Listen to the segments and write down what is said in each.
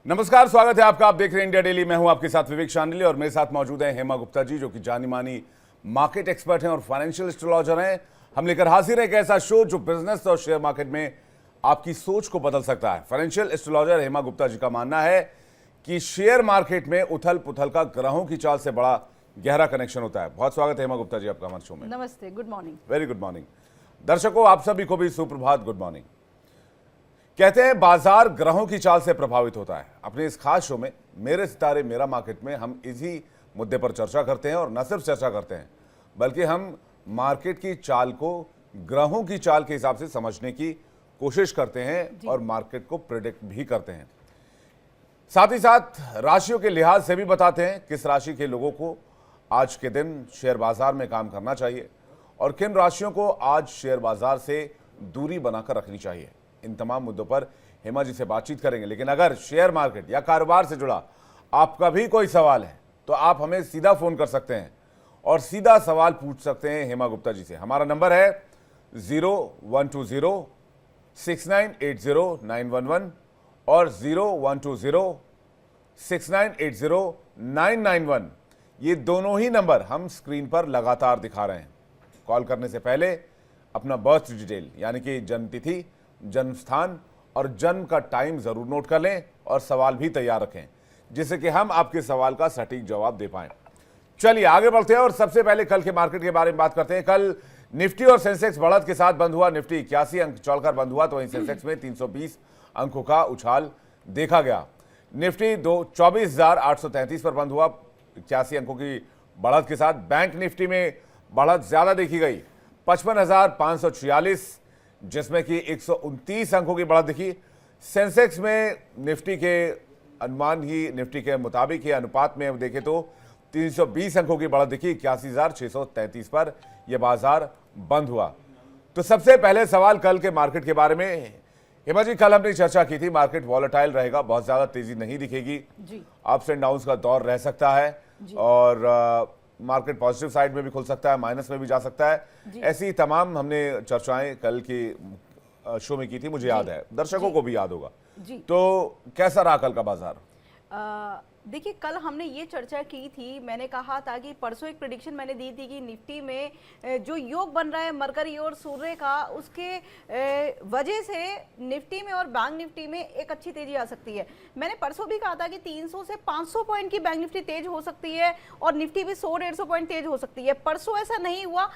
नमस्कार, स्वागत है आपका। आप देख रहे हैं इंडिया डेली। मैं हूं आपके साथ विवेक शांडिल्य और मेरे साथ मौजूद हैं हेमा गुप्ता जी, जो कि जानी मानी मार्केट एक्सपर्ट हैं और फाइनेंशियल एस्ट्रोलॉजर हैं। हम लेकर हाजिर हैं एक ऐसा शो जो बिजनेस और शेयर मार्केट में आपकी सोच को बदल सकता है। फाइनेंशियल एस्ट्रोलॉजर हेमा गुप्ता जी का मानना है कि शेयर मार्केट में उथल पुथल का ग्रहों की चाल से बड़ा गहरा कनेक्शन होता है। बहुत स्वागत है हेमा गुप्ता जी आपका हमारे शो में। नमस्ते, good morning. Very good morning. दर्शकों, आप सभी को भी सुप्रभात, गुड मॉर्निंग। कहते हैं बाजार ग्रहों की चाल से प्रभावित होता है। अपने इस खास शो में मेरे सितारे मेरा मार्केट में हम इसी मुद्दे पर चर्चा करते हैं और न सिर्फ चर्चा करते हैं बल्कि हम मार्केट की चाल को ग्रहों की चाल के हिसाब से समझने की कोशिश करते हैं और मार्केट को प्रेडिक्ट भी करते हैं। साथ ही साथ राशियों के लिहाज से भी बताते हैं किस राशि के लोगों को आज के दिन शेयर बाजार में काम करना चाहिए और किन राशियों को आज शेयर बाजार से दूरी बनाकर रखनी चाहिए। इन तमाम मुद्दों पर हेमा जी से बातचीत करेंगे। लेकिन अगर शेयर मार्केट या कारोबार से जुड़ा आपका भी कोई सवाल है तो आप हमें सीधा फोन कर सकते हैं और सीधा सवाल पूछ सकते हैं हेमा गुप्ता जी से। हमारा नंबर है 012069809111 और 012069809191। ये दोनों ही नंबर हम स्क्रीन पर लगातार दिखा रहे हैं। कॉल करने से पहले अपना बर्थ डिटेल यानी कि जन्मतिथि, जन्म स्थान और जन्म का टाइम जरूर नोट कर लें और सवाल भी तैयार रखें जिससे कि हम आपके सवाल का सटीक जवाब दे पाएं। चलिए आगे बढ़ते हैं और सबसे पहले कल के मार्केट के बारे में बात करते हैं। कल निफ्टी और सेंसेक्स बढ़त के साथ बंद हुआ। निफ्टी 81 अंक चढ़कर बंद हुआ तो वहीं सेंसेक्स में 320 अंकों का उछाल देखा गया। निफ्टी 24,833 पर बंद हुआ 81 अंकों की बढ़त के साथ। बैंक निफ्टी में बढ़त ज्यादा देखी गई 55,546 जिसमें कि 129 अंकों की बढ़त दिखी। सेंसेक्स में निफ्टी के अनुमान ही निफ्टी के मुताबिक ही अनुपात में देखें तो 320 अंकों की बढ़त दिखी। 81,633 पर यह बाजार बंद हुआ। तो सबसे पहले सवाल कल के मार्केट के बारे में। हेमा जी, कल हमने चर्चा की थी मार्केट वॉलेटाइल रहेगा, बहुत ज्यादा तेजी नहीं दिखेगी, अप्स एंड डाउन्स का दौर रह सकता है और मार्केट पॉजिटिव साइड में भी खुल सकता है, माइनस में भी जा सकता है। ऐसी तमाम हमने चर्चाएं कल की शो में की थी, मुझे याद है, दर्शकों को भी याद होगा। तो कैसा रहा कल का बाजार? देखिए, कल हमने ये चर्चा की थी। मैंने कहा था कि परसों एक प्रेडिक्शन मैंने दी थी कि निफ्टी में जो योग बन रहा है मरकरी और सूर्य का, उसके वजह से निफ्टी में और बैंक निफ्टी में एक अच्छी तेजी आ सकती है। मैंने परसों भी कहा था कि 300 से 500 पॉइंट की बैंक निफ्टी तेज हो सकती है और निफ्टी भी 100-150 पॉइंट तेज हो सकती है। परसों ऐसा नहीं हुआ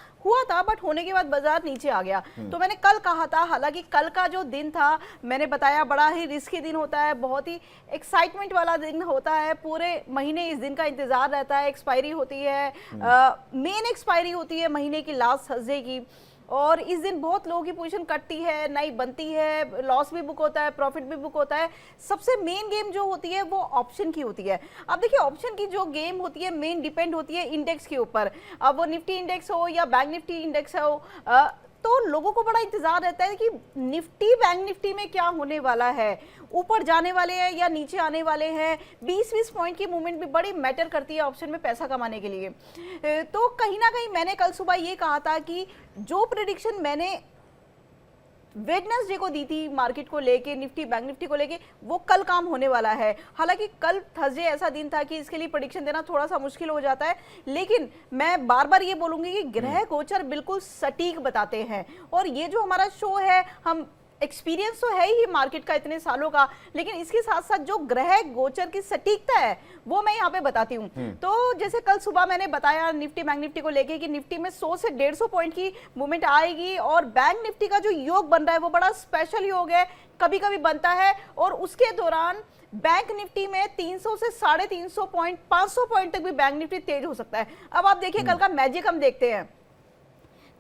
था, बट होने के बाद बाजार नीचे आ गया। तो मैंने कल कहा था, हालांकि कल का जो दिन था मैंने बताया बड़ा ही रिस्की दिन होता है, बहुत ही एक्साइटमेंट वाला दिन होता है। पूरे महीने इस दिन का इंतजार रहता है। एक्सपायरी होती है, मेन एक्सपायरी होती है महीने की लास्ट थर्सडे की, और इस दिन बहुत लोगों की पोजीशन कटती है, नई बनती है, लॉस भी बुक होता है, प्रॉफिट भी बुक होता है। सबसे मेन गेम जो होती है वो ऑप्शन की होती है। अब देखिए, ऑप्शन की जो गेम होती है मेन डिपेंड होती है इंडेक्स के ऊपर। अब वो निफ्टी इंडेक्स हो या बैंक निफ्टी इंडेक्स हो, तो लोगों को बड़ा इंतजार रहता है कि निफ्टी बैंक निफ्टी में क्या होने वाला है, ऊपर जाने वाले हैं या नीचे आने वाले हैं। 20-20 पॉइंट की मूवमेंट भी बड़ी मैटर करती है ऑप्शन में पैसा कमाने के लिए। तो कहीं ना कहीं मैंने कल सुबह ये कहा था कि जो प्रेडिक्शन मैंने वेडनेसडे को दी थी मार्केट को लेके, निफ्टी बैंक निफ्टी को लेके, वो कल काम होने वाला है। हालांकि कल थर्सडे ऐसा दिन था कि इसके लिए प्रेडिक्शन देना थोड़ा सा मुश्किल हो जाता है, लेकिन मैं बार बार ये बोलूंगी कि ग्रह गोचर बिल्कुल सटीक बताते हैं। और ये जो हमारा शो है, हम एक्सपीरियंस तो है ही मार्केट का इतने सालों का, लेकिन इसके साथ साथ जो ग्रह गोचर की सटीकता है वो मैं यहाँ पे बताती हूँ। तो जैसे कल सुबह मैंने बताया निफ्टी बैंक निफ्टी को लेके कि निफ्टी में 100 से 150 पॉइंट की मूवमेंट आएगी और बैंक निफ्टी का जो योग बन रहा है वो बड़ा स्पेशल योग है, कभी कभी बनता है। और उसके दौरान बैंक निफ्टी में 300 से 350 पॉइंट, 500 पॉइंट तक भी बैंक निफ्टी तेज हो सकता है। अब आप देखिए कल का मैजिक हम देखते हैं।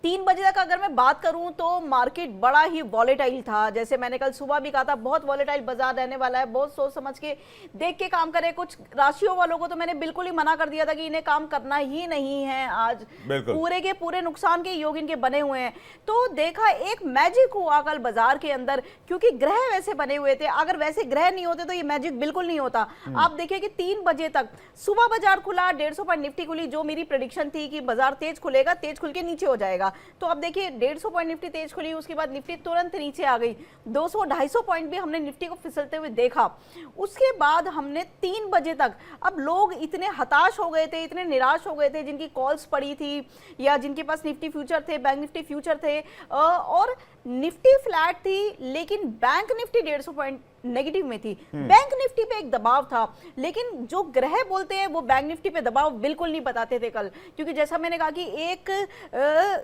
3 बजे तक अगर मैं बात करूं तो मार्केट बड़ा ही वॉलेटाइल था। जैसे मैंने कल सुबह भी कहा था, बहुत वॉलेटाइल बाजार रहने वाला है, बहुत सोच समझ के देख के काम करें। कुछ राशियों वालों को तो मैंने बिल्कुल ही मना कर दिया था कि इन्हें काम करना ही नहीं है आज, पूरे के पूरे नुकसान के योग इनके बने हुए हैं। तो देखा एक मैजिक हुआ कल बाजार के अंदर, क्योंकि ग्रह वैसे बने हुए थे। अगर वैसे ग्रह नहीं होते तो ये मैजिक बिल्कुल नहीं होता। आप देखिए कि 3 बजे तक सुबह बाजार खुला, 150 पॉइंट निफ्टी खुली। जो मेरी प्रेडिक्शन थी कि बाजार तेज खुलेगा, तेज खुल के नीचे हो जाएगा, तो अब देखिए 150 पॉइंट निफ्टी तेज खुली, उसके बाद निफ्टी तुरंत नीचे आ गई, 200-250 पॉइंट भी हमने निफ्टी को फिसलते हुए देखा। उसके बाद हमने 3 बजे तक, अब लोग इतने हताश हो गए थे, इतने निराश हो गए थे जिनकी कॉल्स पड़ी थी या जिनके पास निफ्टी फ्यूचर थे, बैंक निफ्टी फ्यूचर थे, और निफ्टी फ्लैट थी, लेकिन बैंक निफ्टी 150 पॉइंट नेगेटिव में थी। बैंक निफ्टी पे एक दबाव था, लेकिन जो ग्रह बोलते हैं वो बैंक निफ्टी पे दबाव बिल्कुल नहीं बताते थे कल, क्योंकि जैसा मैंने कहा कि एक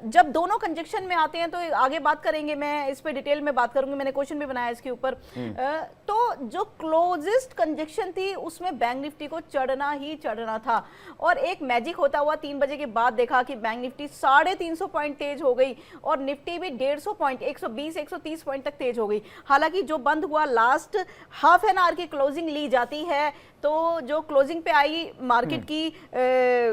जब दोनों कंजक्शन में आते हैं, तो आगे बात करेंगे, मैं इस पे डिटेल में बात करूंगी, मैंने क्वेश्चन भी बनाया इसके ऊपर। तो जो क्लोजेस्ट कंजक्शन थी उसमें बैंक निफ्टी को चढ़ना ही चढ़ना था, और एक मैजिक होता हुआ 3 बजे के बाद देखा कि बैंक निफ्टी 350 पॉइंट तेज हो गई और निफ्टी भी 150 पॉइंट 120-130 पॉइंट तक तेज हो गई। हालांकि जो बंद हुआ लास्ट हाफ एन आवर की क्लोजिंग ली जाती है, तो जो क्लोजिंग पे आई मार्केट की,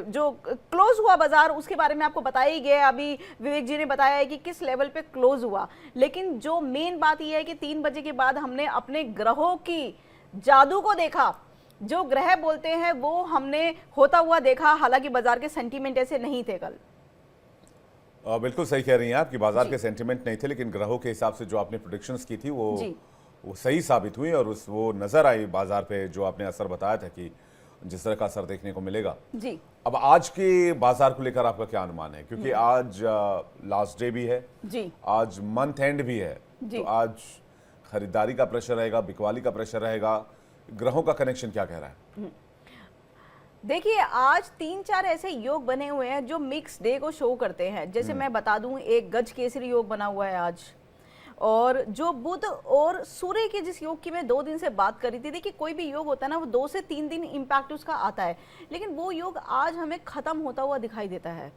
जो क्लोज हुआ बाजार, उसके बारे में आपको बताया ही गया, अभी विवेक जी ने बताया है कि किस लेवल पे क्लोज हुआ। लेकिन जो मेन बात यह है कि 3 बजे के बाद हमने अपने ग्रहों की जादू को देखा, जो ग्रह बोलते हैं वो हमने होता हुआ देखा। हालांकि बाजार के सेंटीमेंट ऐसे नहीं थे कल। बिल्कुल सही कह रही हैं आप कि बाजार के सेंटीमेंट नहीं थे, लेकिन ग्रहों के हिसाब से जो आपने प्रेडिक्शंस की थी वो सही साबित हुई, और वो नजर आई बाजार पे, जो आपने असर बताया था कि जिस तरह का असर देखने को मिलेगा जी। अब आज के बाजार को लेकर आपका क्या अनुमान है, क्योंकि आज लास्ट डे भी है जी, आज मंथ एंड भी है, तो आज खरीदारी का प्रेशर रहेगा, बिकवाली का प्रेशर रहेगा, ग्रहों का कनेक्शन क्या कह रहा है? देखिए आज 3-4 ऐसे योग बने हुए हैं जो मिक्स डे को शो करते हैं। जैसे मैं बता दूं, एक गज केसरी योग बना हुआ है आज, और जो बुध और सूर्य के जिस योग की मैं 2 दिन से बात कर रही थी, देखिए कोई भी योग होता है ना, वो 2 से 3 दिन इम्पैक्ट उसका आता है, लेकिन वो योग आज हमें खत्म होता हुआ दिखाई देता है।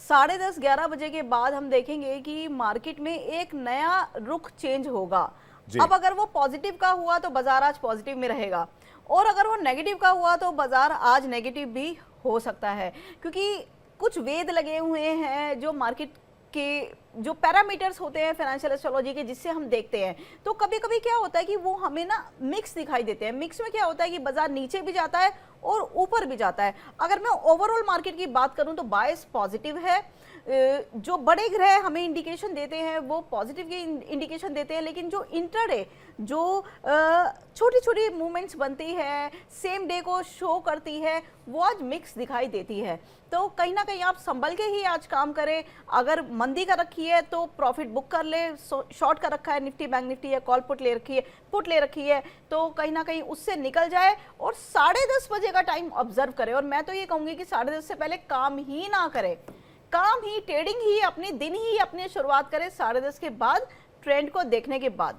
10:30-11 बजे के बाद हम देखेंगे कि मार्केट में एक नया रुख चेंज होगा। अब अगर वो पॉजिटिव का हुआ तो बाजार आज पॉजिटिव में रहेगा, और अगर वो नेगेटिव का हुआ तो बाजार आज नेगेटिव भी हो सकता है, क्योंकि कुछ वेद लगे हुए हैं जो मार्केट के जो पैरामीटर्स होते हैं फाइनेंशियल एस्ट्रोलॉजी के, जिससे हम देखते हैं। तो कभी कभी क्या होता है कि वो हमें ना मिक्स दिखाई देते हैं। मिक्स में क्या होता है कि बाजार नीचे भी जाता है और ऊपर भी जाता है। अगर मैं ओवरऑल मार्केट की बात करूं तो बायस पॉजिटिव है, जो बड़े ग्रह हमें इंडिकेशन देते हैं वो पॉजिटिव की इंडिकेशन देते हैं, लेकिन जो इंट्राडे जो छोटी छोटी मूवमेंट्स बनती है, सेम डे को शो करती है, वो आज मिक्स दिखाई देती है। तो कहीं ना कहीं आप संभल के ही आज काम करें। अगर मंदी का रखी है तो प्रॉफिट बुक कर ले, शॉर्ट का रखा है निफ्टी बैंक निफ्टी या कॉल पुट ले रखी है तो कहीं ना कहीं उससे निकल जाए, और 10:30 बजे का टाइम ऑब्जर्व करें। और मैं तो ये कहूंगी कि 10:30 से पहले काम ही ना करें, काम ही, ट्रेडिंग ही, अपने दिन ही अपनी शुरुआत करें 10:30 के बाद, ट्रेंड को देखने के बाद।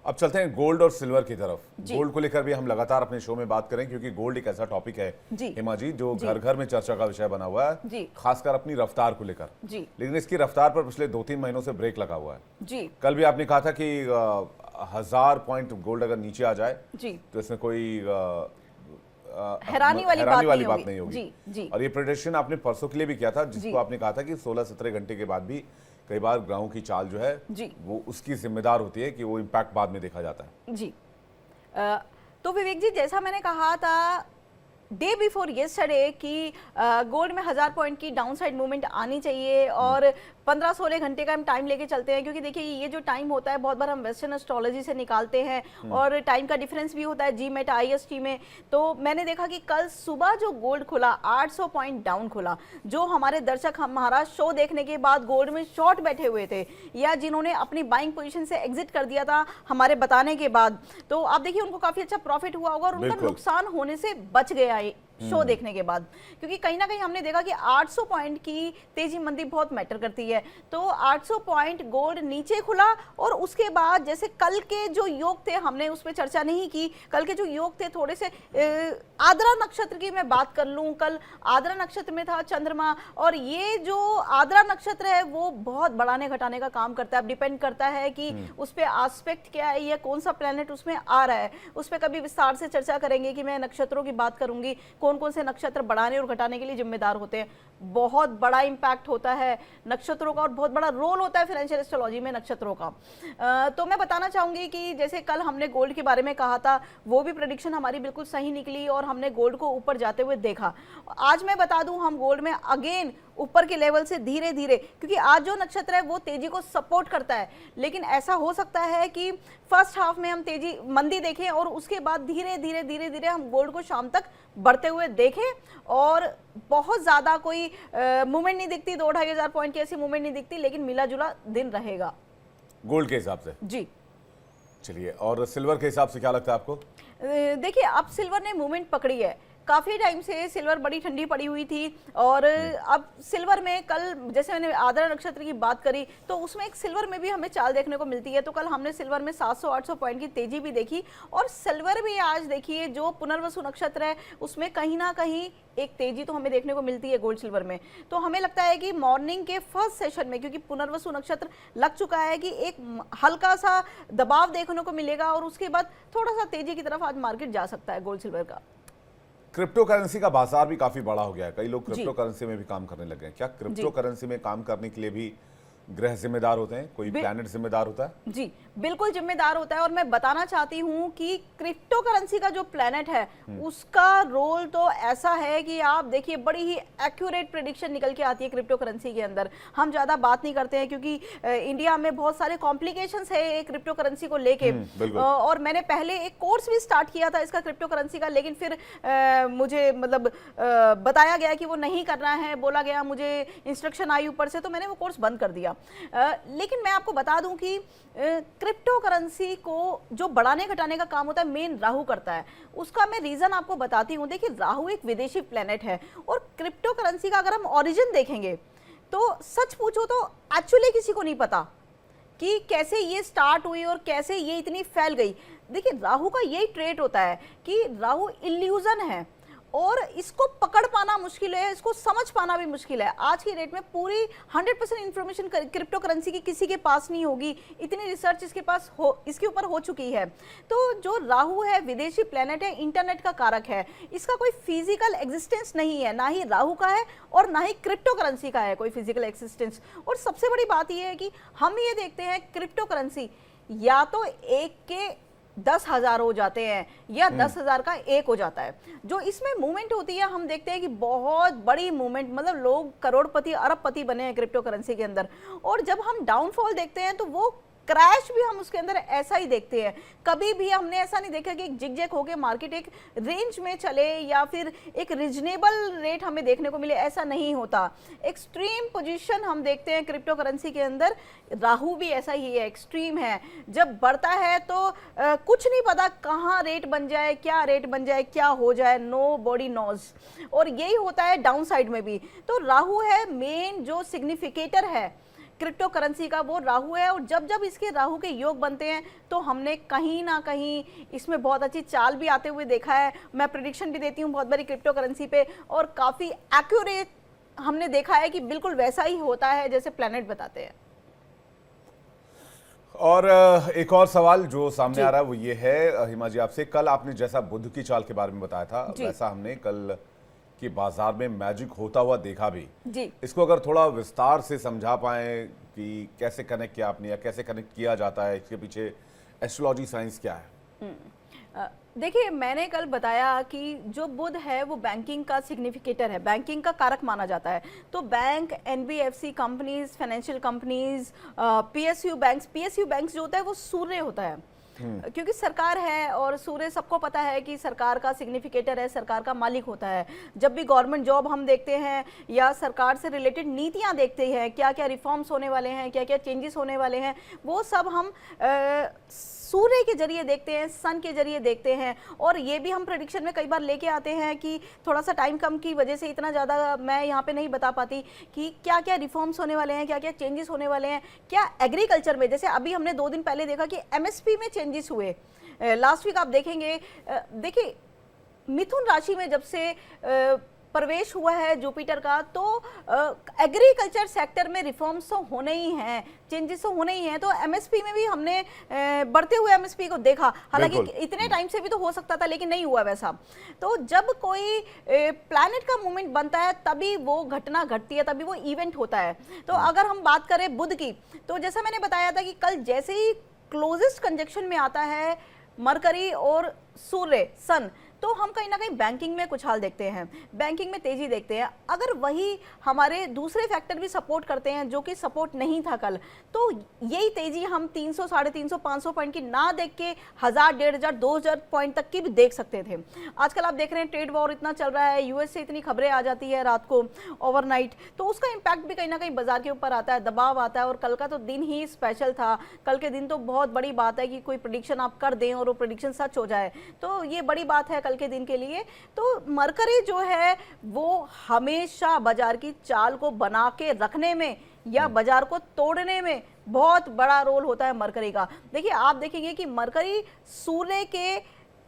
अब चलते हैं गोल्ड और सिल्वर की तरफ। गोल्ड को लेकर भी हम लगातार अपने शो में बात करें, क्योंकि गोल्ड एक ऐसा टॉपिक है हेमा जी जो घर घर में चर्चा का विषय बना हुआ है, खासकर अपनी रफ्तार को लेकर। लेकिन इसकी रफ्तार पर पिछले 2-3 महीनों से ब्रेक लगा हुआ है। कल भी आपने कहा था कि 1000 पॉइंट गोल्ड अगर नीचे आ जाए तो इसमें कोई हैरानी वाली बात नहीं होगी। और ये प्रेडिक्शन आपने परसों के लिए भी किया था, जिसको आपने कहा था कि 16-17 घंटे के बाद भी कई बार ग्रहों की चाल जो है वो उसकी जिम्मेदार होती है कि वो इम्पैक्ट बाद में देखा जाता है। जी तो विवेक जी, जैसा मैंने कहा था डे बिफोर येस्टरडे कि गोल्ड में 1000 पॉइंट की डाउनसाइड मूवमेंट आनी चाहिए, और 15-16 घंटे का हम टाइम लेके चलते हैं, क्योंकि देखिए ये जो टाइम होता है बहुत बार हम वेस्टर्न एस्ट्रोलॉजी से निकालते हैं, और टाइम का डिफरेंस भी होता है जीमेट IST में। तो मैंने देखा कि कल सुबह जो गोल्ड खुला 800 पॉइंट डाउन खुला। जो हमारे दर्शक हमारा शो देखने के बाद गोल्ड में शॉर्ट बैठे हुए थे, या जिन्होंने अपनी बाइंग पोजीशन से एग्जिट कर दिया था हमारे बताने के बाद, तो आप देखिए उनको काफी अच्छा प्रॉफिट हुआ होगा और उनका नुकसान होने से बच गया शो देखने के बाद। क्योंकि कहीं ना कहीं हमने देखा कि 800 पॉइंट की तेजी मंदी बहुत मैटर करती है। तो 800 पॉइंट गोल्ड नीचे खुला, और उसके बाद जैसे कल के जो योग थे हमने उस पर चर्चा नहीं की। कल के जो योग थे थोड़े से आद्रा नक्षत्र की मैं बात कर लूं, कल आद्रा नक्षत्र में था चंद्रमा, और ये जो आद्रा नक्षत्र है वो बहुत बढ़ाने घटाने का काम करता है। अब डिपेंड करता है कि उस पर आस्पेक्ट क्या है या कौन सा प्लेनेट उसमें आ रहा है, उस पर कभी विस्तार से चर्चा करेंगे कि मैं नक्षत्रों की बात करूंगी, कौन कौन से नक्षत्र बढ़ाने और घटाने के लिए जिम्मेदार होते हैं। बहुत बड़ा इम्पैक्ट होता है नक्षत्रों का और बहुत बड़ा रोल होता है फाइनेंशियल एस्ट्रोलॉजी में नक्षत्रों का। तो मैं बताना चाहूंगी कि जैसे कल हमने गोल्ड के बारे में कहा था, वो भी प्रेडिक्शन हमारी बिल्कुल सही निकली और हमने गोल्ड को ऊपर जाते हुए देखा। आज मैं बता दूं, हम गोल्ड में अगेन ऊपर के लेवल से धीरे धीरे, क्योंकि आज जो नक्षत्र है वो तेजी को सपोर्ट करता है, लेकिन ऐसा हो सकता है कि फर्स्ट हाफ में हम तेजी मंदी देखें और उसके बाद धीरे धीरे धीरे धीरे हम गोल्ड को शाम तक बढ़ते हुए देखें। और बहुत ज्यादा कोई मूवमेंट नहीं दिखती, 2-2,500 पॉइंट की ऐसी मूवमेंट नहीं दिखती, लेकिन मिला जुला दिन रहेगा गोल्ड के हिसाब से। जी चलिए, और सिल्वर के हिसाब से क्या लगता है आपको? देखिए, अब सिल्वर ने मूवमेंट पकड़ी है। काफी टाइम से सिल्वर बड़ी ठंडी पड़ी हुई थी और अब सिल्वर में कल जैसे मैंने आद्रा नक्षत्र की बात करी तो उसमें एक सिल्वर में भी हमें चाल देखने को मिलती है। तो कल हमने सिल्वर में 700-800 पॉइंट की तेजी भी देखी और सिल्वर भी आज देखिए जो पुनर्वसु नक्षत्र है उसमें कहीं ना कहीं एक तेजी तो हमें देखने को मिलती है गोल्ड सिल्वर में। तो हमें लगता है कि मॉर्निंग के फर्स्ट सेशन में, क्योंकि पुनर्वसु नक्षत्र लग चुका है, कि एक हल्का सा दबाव देखने को मिलेगा और उसके बाद थोड़ा सा तेजी की तरफ आज मार्केट जा सकता है गोल्ड सिल्वर का। क्रिप्टो करेंसी का बाजार भी काफी बड़ा हो गया है, कई लोग क्रिप्टो करेंसी में भी काम करने लगे हैं। क्या क्रिप्टो करेंसी में काम करने के लिए भी ग्रह जिम्मेदार होते हैं, कोई प्लैनेट जिम्मेदार होता है? जी बिल्कुल जिम्मेदार होता है। और मैं बताना चाहती हूं कि क्रिप्टो करेंसी का जो प्लैनेट है उसका रोल तो ऐसा है कि आप देखिए बड़ी ही एक्यूरेट प्रेडिक्शन निकल के आती है क्रिप्टो करेंसी के अंदर। हम ज्यादा बात नहीं करते हैं क्योंकि इंडिया में बहुत सारे कॉम्प्लिकेशंस है क्रिप्टो करेंसी को लेके। और मैंने पहले एक कोर्स भी स्टार्ट किया था इसका क्रिप्टो करेंसी का, लेकिन फिर मुझे मतलब बताया गया कि वो नहीं करना है, बोला गया, मुझे इंस्ट्रक्शन आई ऊपर से, तो मैंने वो कोर्स बंद कर दिया। लेकिन मैं आपको बता दूं कि क्रिप्टो करेंसी को जो बढ़ाने घटाने का काम होता है मेन राहु करता है। उसका मैं रीजन आपको बताती हूं। देखिए, राहु एक विदेशी प्लेनेट है और क्रिप्टो करेंसी का अगर हम ओरिजिन देखेंगे तो सच पूछो तो एक्चुअली किसी को नहीं पता कि कैसे ये स्टार्ट हुई और कैसे ये इतनी फैल गई। देखिए, राहु का यही ट्रेट होता है कि राहु इल्यूजन है और इसको पकड़ पाना मुश्किल है, इसको समझ पाना भी मुश्किल है। आज की डेट में पूरी 100% इंफॉर्मेशन क्रिप्टो करेंसी की किसी के पास नहीं होगी, इतनी रिसर्च इसके पास इसके ऊपर हो चुकी है। तो जो राहु है विदेशी प्लेनेट है, इंटरनेट का कारक है, इसका कोई फिजिकल एग्जिस्टेंस नहीं है, ना ही राहु का है और ना ही क्रिप्टो करेंसी का है कोई फिजिकल एग्जिस्टेंस। और सबसे बड़ी बात यह है कि हम ये देखते हैं क्रिप्टो करेंसी या तो एक के 10,000 हो जाते हैं या 10,000 का एक हो जाता है। जो इसमें मूवमेंट होती है हम देखते हैं कि बहुत बड़ी मूवमेंट, मतलब लोग करोड़पति अरबपति बने हैं क्रिप्टो करेंसी के अंदर। और जब हम डाउनफॉल देखते हैं तो वो क्रैश भी हम उसके अंदर ऐसा ही देखते हैं। कभी भी हमने ऐसा नहीं देखा कि एक जिग-जैग होके मार्केट एक रेंज में चले या फिर एक रीजनेबल रेट हमें देखने को मिले, ऐसा नहीं होता। एक्सट्रीम पोजीशन हम देखते हैं क्रिप्टो करेंसी के अंदर। राहु भी ऐसा ही है, एक्सट्रीम है। जब बढ़ता है तो कुछ नहीं पता कहाँ रेट बन जाए, क्या रेट बन जाए, क्या हो जाए, नो बॉडी नोज। और यही होता है डाउन साइड में भी। तो राहु है मेन जो सिग्निफिकेटर है क्रिप्टो करेंसी का, वो राहु है। और जब जब इसके राहु के योग बनते हैं तो हमने कहीं ना कहीं इसमें बहुत अच्छी चाल भी आते हुए देखा है। मैं प्रेडिक्शन भी देती हूँ बहुत बड़ी क्रिप्टो करेंसी पे और काफ़ी एक्यूरेट हमने देखा है कि बिल्कुल वैसा ही होता है जैसे प्लैनेट बताते हैं। और एक और सवाल जो सामने आ रहा है वो ये है हिमा जी आपसे, कल आपने जैसा बुध की चाल के बारे में बताया था वैसा हमने कल कि बाजार में मैजिक होता हुआ देखा भी जी। इसको अगर थोड़ा विस्तार से समझा पाए कि कैसे कनेक्ट किया आपने या कैसे कनेक्ट किया जाता है, इसके पीछे एस्ट्रोलॉजी साइंस क्या है? देखिए, मैंने कल बताया कि जो बुध है वो बैंकिंग का सिग्निफिकेटर है, बैंकिंग का कारक माना जाता है। तो bank, NBFC companies, financial companies, PSU banks जो होता है वो सूर्य होता है क्योंकि सरकार है और सूर्य सबको पता है कि सरकार का सिग्निफिकेटर है, सरकार का मालिक होता है। जब भी गवर्नमेंट जॉब हम देखते हैं या सरकार से रिलेटेड नीतियां देखते हैं, क्या क्या रिफॉर्म्स होने वाले हैं, क्या क्या चेंजेस होने वाले हैं, वो सब हम सूर्य के जरिए देखते हैं, सन के जरिए देखते हैं। और ये भी हम प्रेडिक्शन में कई बार लेके आते हैं कि थोड़ा सा टाइम कम की वजह से इतना ज़्यादा मैं यहाँ पे नहीं बता पाती कि क्या क्या रिफॉर्म्स होने वाले हैं, क्या क्या चेंजेस होने वाले हैं। क्या एग्रीकल्चर में, जैसे अभी हमने 2 दिन पहले देखा कि एमएसपी में चेंजेस हुए। लास्ट वीक आप देखेंगे, देखिए मिथुन राशि में जब से प्रवेश हुआ है जुपिटर का, तो एग्रीकल्चर सेक्टर में रिफॉर्म्स तो होने ही हैं, चेंजेस तो होने ही हैं। तो एमएसपी में भी हमने बढ़ते हुए एमएसपी को देखा, हालांकि इतने टाइम से भी तो हो सकता था लेकिन नहीं हुआ वैसा। तो जब कोई प्लैनेट का मूवमेंट बनता है तभी वो घटना घटती है, तभी वो इवेंट होता है। तो अगर हम बात करें बुध की, तो जैसा मैंने बताया था कि कल जैसे ही क्लोजेस्ट कंजक्शन में आता है मरकरी और सूर्य सन, तो हम कहीं ना कहीं बैंकिंग में कुछ हाल देखते हैं, बैंकिंग में तेजी देखते हैं। अगर वही हमारे दूसरे फैक्टर भी सपोर्ट करते हैं जो कि सपोर्ट नहीं था कल, तो यही तेजी हम 300, 350, 500 पॉइंट की ना देख के 1000, 1500, 2000 पॉइंट तक की भी देख सकते थे। आजकल आप देख रहे हैं ट्रेड वॉर इतना चल रहा है, यूएस से इतनी खबरें आ जाती है रात को ओवरनाइट, तो उसका इम्पैक्ट भी कहीं ना कहीं बाजार के ऊपर आता है, दबाव आता है। और कल का तो दिन ही स्पेशल था, कल के दिन तो बहुत बड़ी बात है कि कोई प्रेडिक्शन आप कर दें और वो प्रेडिक्शन सच हो जाए, तो ये बड़ी बात है कल के दिन के लिए। तो मरकरी जो है वो हमेशा बाजार की चाल को बना के रखने में या बाजार को तोड़ने में बहुत बड़ा रोल होता है मरकरी का। देखिए आप देखेंगे कि मरकरी सूर्य के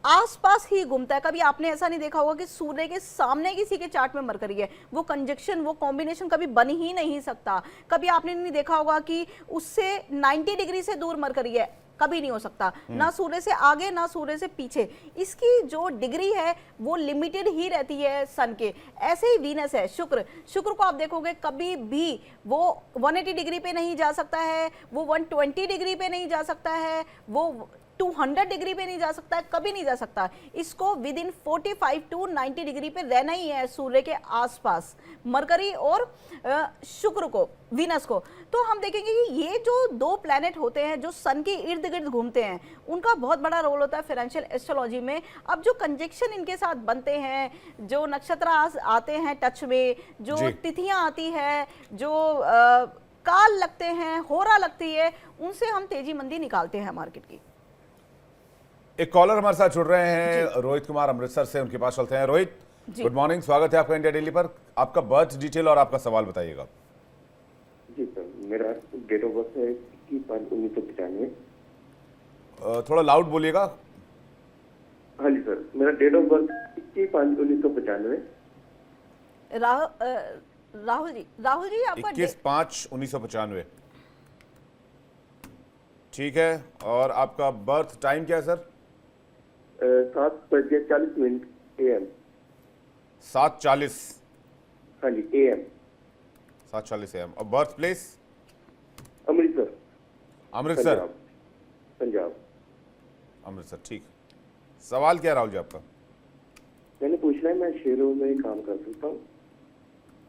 आसपास ही घूमता है, कभी आपने ऐसा नहीं देखा होगा कि सूर्य के सामने किसी के चार्ट में मरकरी है। वो कंजक्शन, वो कॉम्बिनेशन कभी बन ही नहीं सकता। कभी आपने नहीं देखा होगा कि उससे 90 डिग्री से दूर मरकरी है, कभी नहीं हो सकता, ना सूर्य से आगे ना सूर्य से पीछे। इसकी जो डिग्री है वो लिमिटेड ही रहती है सन के। ऐसे ही वीनस है, शुक्र को आप देखोगे कभी भी वो 180 डिग्री पे नहीं जा सकता है, वो 120 डिग्री पे नहीं जा सकता है, वो 200 डिग्री पे नहीं जा सकता है, कभी नहीं जा सकता। इसको विद इन 45 टू 90 डिग्री पे रहना ही है सूर्य के आसपास, मरकरी और शुक्र को, वीनस को। तो हम देखेंगे कि ये जो दो प्लैनेट होते हैं जो सन के इर्द गिर्द घूमते हैं, उनका बहुत बड़ा रोल होता है फाइनेंशियल एस्ट्रोलॉजी में। अब जो कंजक्शन इनके साथ बनते हैं, जो नक्षत्र आते हैं टच में, जो तिथियां आती है, जो काल लगते हैं, होरा लगती है, उनसे हम तेजी मंदी निकालते हैं मार्केट की। एक कॉलर हमारे साथ जुड़ रहे हैं, रोहित कुमार अमृतसर से, उनके पास चलते हैं। रोहित, गुड मॉर्निंग, स्वागत है आपका इंडिया डेली पर। आपका बर्थ डिटेल और आपका सवाल बताइएगा। जी सर, मेरा डेट ऑफ बर्थ है 21/5/1995। थोड़ा लाउड बोलिएगा। हाँ जी सर, मेरा date of birth 21/5/1995। Rahul ji आपका 21/5/1995, ठीक है। और आपका बर्थ टाइम क्या है सर? 7:40 AM। 7:40? हाँ जी, AM। 7:40 AM। और बर्थ प्लेस? अमृतसर। अमृतसर, पंजाब। अमृतसर, ठीक। सवाल क्या है राहुल जी आपका? मैंने पूछना है, मैं शेयरों में काम कर सकता हूँ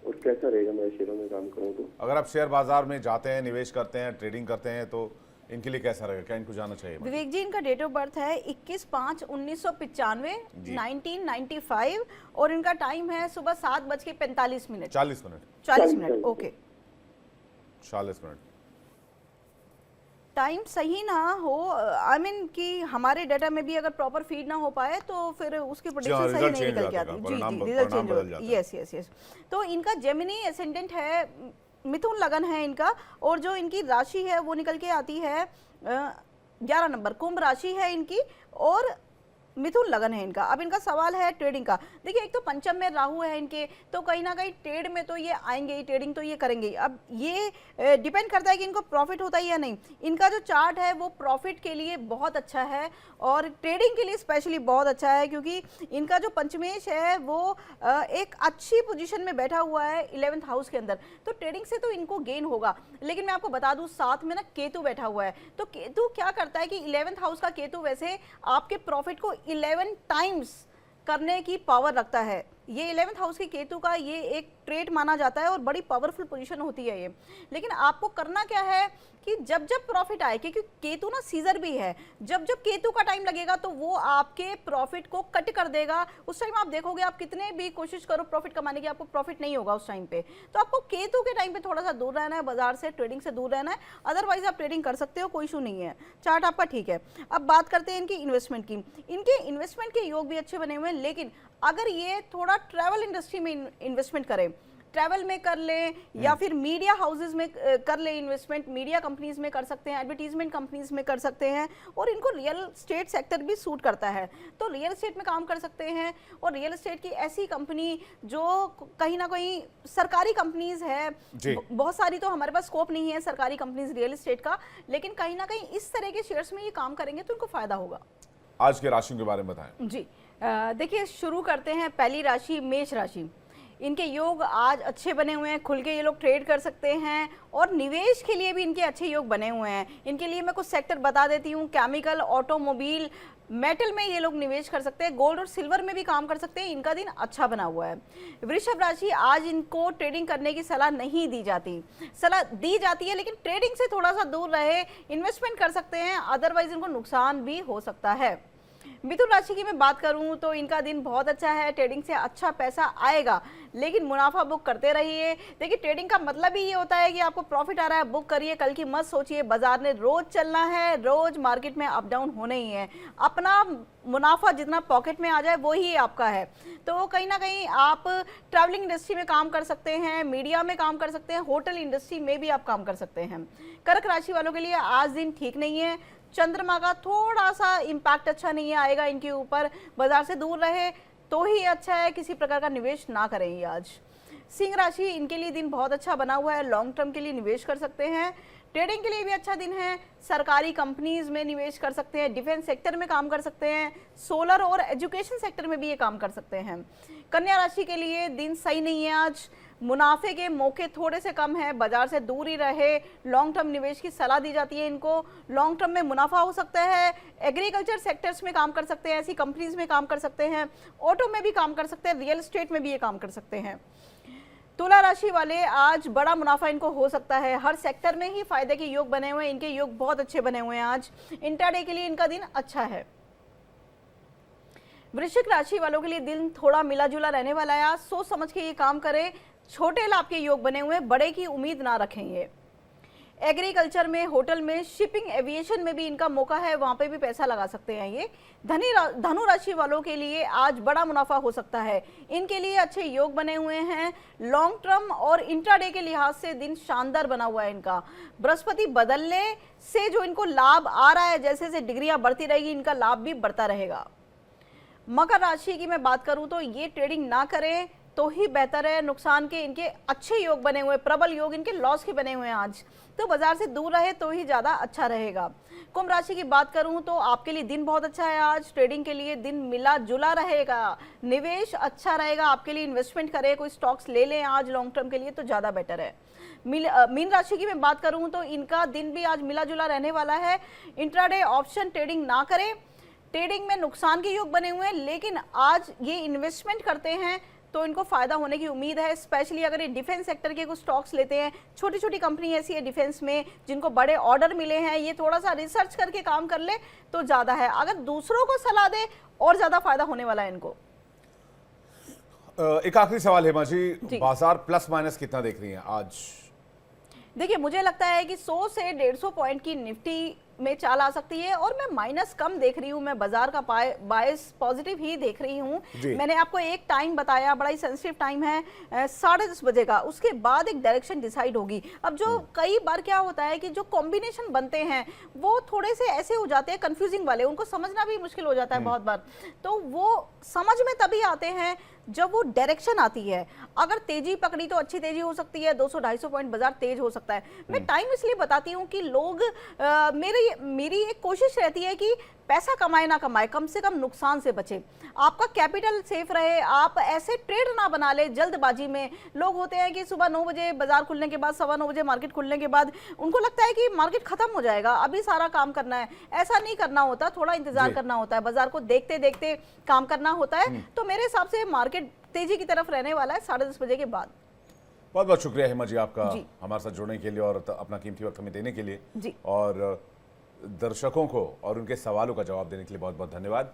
और कैसा रहेगा मैं शेयरों में काम करूँ तो? अगर आप शेयर बाजार में जाते हैं, निवेश करते हैं, ट्रेडिंग करते हैं, तो इनके लिए कैसा रहेगा, क्या इनको जाना चाहिए? विवेक जी, इनका डेट ऑफ बर्थ है 21/5/1995, 1995, और इनका टाइम है सुबह 7:45। 40 minute. 40 minute, okay. 40 minute time सही ना हो, आई मीन कि हमारे डाटा में भी अगर प्रॉपर फीड ना हो पाए तो फिर उसकी प्रेडिक्शन सही नहीं निकल के आती। जी, रिजल्ट चेंज हो जाता है। यस। तो इनका जेमिनी एसेंडेंट है, मिथुन लगन है इनका, और जो इनकी राशि है वो निकल के आती है 11 नंबर, कुंभ राशि है इनकी और मिथुन लगन है इनका। अब इनका सवाल है ट्रेडिंग का। देखिए, एक तो पंचम में राहु है इनके, तो कहीं ना कहीं ट्रेड में तो ये आएंगे ही, ट्रेडिंग तो ये करेंगे। अब ये डिपेंड करता है कि इनको प्रॉफिट होता है या नहीं। इनका जो चार्ट है वो प्रॉफिट के लिए बहुत अच्छा है और ट्रेडिंग के लिए स्पेशली बहुत अच्छा है, क्योंकि इनका जो पंचमेश है वो एक अच्छी पोजीशन में बैठा हुआ है 11th हाउस के अंदर, तो ट्रेडिंग से तो इनको गेन होगा। लेकिन मैं आपको बता दूं, साथ में ना केतु बैठा हुआ है, तो केतु क्या करता है कि 11th हाउस का केतु वैसे आपके प्रॉफिट को 11 टाइम्स करने की पावर रखता है। ये 11th हाउस के केतु का ये एक ट्रेड माना जाता है और बड़ी पावरफुल पोजीशन होती है ये। लेकिन आपको करना क्या है कि जब जब प्रॉफिट आए, क्योंकि केतु ना सीजर भी है, जब जब केतु का टाइम लगेगा तो वो आपके प्रॉफिट को कट कर देगा। उस टाइम आप देखोगे, आप कितने भी कोशिश करो प्रॉफिट कमाने की, आपको प्रॉफिट नहीं होगा उस टाइम पे। तो आपको केतु के टाइम पे थोड़ा सा दूर रहना है, बाजार से, ट्रेडिंग से दूर रहना है। अदरवाइज आप ट्रेडिंग कर सकते हो, कोई इशू नहीं है, चार्ट आपका ठीक है। अब बात करते हैं इनकी इन्वेस्टमेंट की। इनके इन्वेस्टमेंट के योग भी अच्छे बने हुए हैं, लेकिन अगर ये थोड़ा ट्रैवल इंडस्ट्री में इन्वेस्टमेंट करें, ट्रैवल में कर लें या फिर मीडिया हाउसेज में कर ले इन्वेस्टमेंट, मीडिया कंपनीज में कर सकते हैं, एडवर्टीजमेंट कंपनीज में कर सकते हैं, और इनको रियल एस्टेट सेक्टर भी सूट करता है तो रियल एस्टेट में काम कर सकते हैं। और रियल एस्टेट की ऐसी कंपनी जो कहीं ना कहीं सरकारी कंपनीज है, बहुत सारी तो हमारे पास स्कोप नहीं है सरकारी कंपनीज रियल एस्टेट का, लेकिन कहीं ना कहीं इस तरह के शेयर्स में ये काम करेंगे तो उनको फायदा होगा। आज के राशियों के बारे में बताएं। जी देखिए, शुरू करते हैं पहली राशि मेष राशि। इनके योग आज अच्छे बने हुए हैं, खुल के ये लोग ट्रेड कर सकते हैं और निवेश के लिए भी इनके अच्छे योग बने हुए हैं। इनके लिए मैं कुछ सेक्टर बता देती हूँ, केमिकल, ऑटोमोबाइल, मेटल में ये लोग निवेश कर सकते हैं, गोल्ड और सिल्वर में भी काम कर सकते हैं। इनका दिन अच्छा बना हुआ है। वृषभ राशि, आज इनको ट्रेडिंग करने की सलाह नहीं दी जाती, सलाह दी जाती है लेकिन ट्रेडिंग से थोड़ा सा दूर रहे, इन्वेस्टमेंट कर सकते हैं, अदरवाइज इनको नुकसान भी हो सकता है। मिथुन राशि की मैं बात करूं तो इनका दिन बहुत अच्छा है, ट्रेडिंग से अच्छा पैसा आएगा लेकिन मुनाफा बुक करते रहिए। देखिए, ट्रेडिंग का मतलब ही ये होता है कि आपको प्रॉफिट आ रहा है, बुक करिए, कल की मत सोचिए। बाजार ने रोज चलना है, रोज मार्केट में अप डाउन होने ही है। अपना मुनाफा जितना पॉकेट में आ जाए वो ही आपका है। तो कहीं ना कहीं आप ट्रैवलिंग इंडस्ट्री में काम कर सकते हैं, मीडिया में काम कर सकते हैं, होटल इंडस्ट्री में भी आप काम कर सकते हैं। कर्क राशि वालों के लिए आज दिन ठीक नहीं है, चंद्रमा का थोड़ा सा इम्पैक्ट अच्छा नहीं आएगा इनके ऊपर, बाजार से दूर रहे तो ही अच्छा है, किसी प्रकार का निवेश ना करें ये आज। सिंह राशि, इनके लिए दिन बहुत अच्छा बना हुआ है, लॉन्ग टर्म के लिए निवेश कर सकते हैं, ट्रेडिंग के लिए भी अच्छा दिन है, सरकारी कंपनीज में निवेश कर सकते हैं, डिफेंस सेक्टर में काम कर सकते हैं, सोलर और एजुकेशन सेक्टर में भी ये काम कर सकते हैं। कन्या राशि के लिए दिन सही नहीं है आज, मुनाफे के मौके थोड़े से कम है, बाजार से दूर ही रहे, लॉन्ग टर्म निवेश की सलाह दी जाती है इनको। लॉन्ग टर्म में मुनाफा हो सकता है, एग्रीकल्चर सेक्टर्स में काम कर सकते हैं, ऐसी कंपनीज में काम कर सकते हैं, ऑटो में भी काम कर सकते हैं, रियल एस्टेट में भी ये काम कर सकते हैं। तुला राशि वाले, आज बड़ा मुनाफा इनको हो सकता है, हर सेक्टर में ही फायदे के योग बने हुए हैं, इनके योग बहुत अच्छे बने हुए हैं आज, इंट्राडे के लिए इनका दिन अच्छा है। वृश्चिक राशि वालों के लिए दिन थोड़ा मिला जुला रहने वाला है, आज सोच समझ के ये काम करें, छोटे लाभ के योग बने हुए हैं, बड़े की उम्मीद ना रखेंगे। एग्रीकल्चर में, होटल में, शिपिंग, एविएशन में भी इनका मौका है, वहां पे भी पैसा लगा सकते हैं ये। धनु राशि वालों के लिए आज बड़ा मुनाफा हो सकता है, इनके लिए अच्छे योग बने हुए हैं, लॉन्ग टर्म और इंट्राडे के लिहाज से दिन शानदार बना हुआ है इनका। बृहस्पति बदलने से जो इनको लाभ आ रहा है, जैसे जैसे डिग्रियां बढ़ती रहेगी इनका लाभ भी बढ़ता रहेगा। मकर राशि की मैं बात करूं तो ये ट्रेडिंग ना करें तो ही बेहतर है, नुकसान के इनके अच्छे योग बने हुए, प्रबल योग इनके लॉस के बने हुए हैं आज, तो बाजार से दूर रहे तो ही ज्यादा अच्छा रहेगा। कुंभ राशि की बात करूं तो आपके लिए दिन बहुत अच्छा है आज, ट्रेडिंग के लिए दिन मिला जुला रहेगा, निवेश अच्छा रहेगा आपके लिए, इन्वेस्टमेंट करें, कोई स्टॉक्स ले लें आज लॉन्ग टर्म के लिए तो ज्यादा बेटर है। मीन राशि की मैं बात करूं तो इनका दिन भी आज मिला जुला रहने वाला है, इंट्राडे ऑप्शन ट्रेडिंग ना करें, ट्रेडिंग में नुकसान के योग बने हुए हैं, लेकिन आज ये इन्वेस्टमेंट करते हैं तो इनको फायदा होने की उम्मीद है, स्पेशली अगर ये डिफेंस सेक्टर के कुछ स्टॉक्स लेते हैं। छोटी छोटी कंपनी ऐसी है डिफेंस में जिनको बड़े ऑर्डर मिले हैं, ये थोड़ा सा रिसर्च करके काम कर ले तो ज्यादा है, अगर दूसरों को सलाह दे और ज्यादा फायदा होने वाला है इनको। एक आखिरी सवाल हेमा जी, बाजार प्लस माइनस कितना देख रही हैं आज? देखिए, मुझे लगता है कि 100 से 150 पॉइंट की निफ्टी में चाल आ सकती है और मैं माइनस कम देख रही हूँ, मैं बाजार का बायस पॉजिटिव ही देख रही हूँ। मैंने आपको एक टाइम बताया, बड़ा ही सेंसिटिव टाइम है, 10:30 बजे का, उसके बाद एक डायरेक्शन डिसाइड होगी। अब जो कई बार क्या होता है कि जो कॉम्बिनेशन बनते हैं वो थोड़े से ऐसे हो जाते हैं कंफ्यूजिंग वाले, उनको समझना भी मुश्किल हो जाता है बहुत बार, तो वो समझ में तभी आते हैं जब वो डायरेक्शन आती है। अगर तेजी पकड़ी तो अच्छी तेजी हो सकती है, 200-250 पॉइंट बाजार तेज हो सकता है। मैं टाइम इसलिए बताती हूँ कि लोग मेरी एक कोशिश रहती है कि पैसा कमाए ना कमाए, कम से कम नुकसान से बचे, आपका कैपिटल सेफ रहे, आप ऐसे ट्रेड ना बना ले जल्दबाजी में। लोग होते हैं कि सुबह 9 बजे बाजार खुलने के बाद, 9:15 बजे मार्केट खुलने के बाद उनको लगता है कि मार्केट खत्म हो जाएगा, अभी सारा काम करना है। ऐसा नहीं करना होता, थोड़ा इंतजार करना होता है, बाजार को देखते देखते काम करना होता है। तो मेरे हिसाब से मार्केट तेजी की तरफ रहने वाला है 10:30 बजे के बाद। बहुत बहुत शुक्रिया हेमा जी आपका हमारे साथ जुड़ने के लिए और अपना कीमती वक्त हमें देने के लिए, और दर्शकों को और उनके सवालों का जवाब देने के लिए बहुत बहुत धन्यवाद।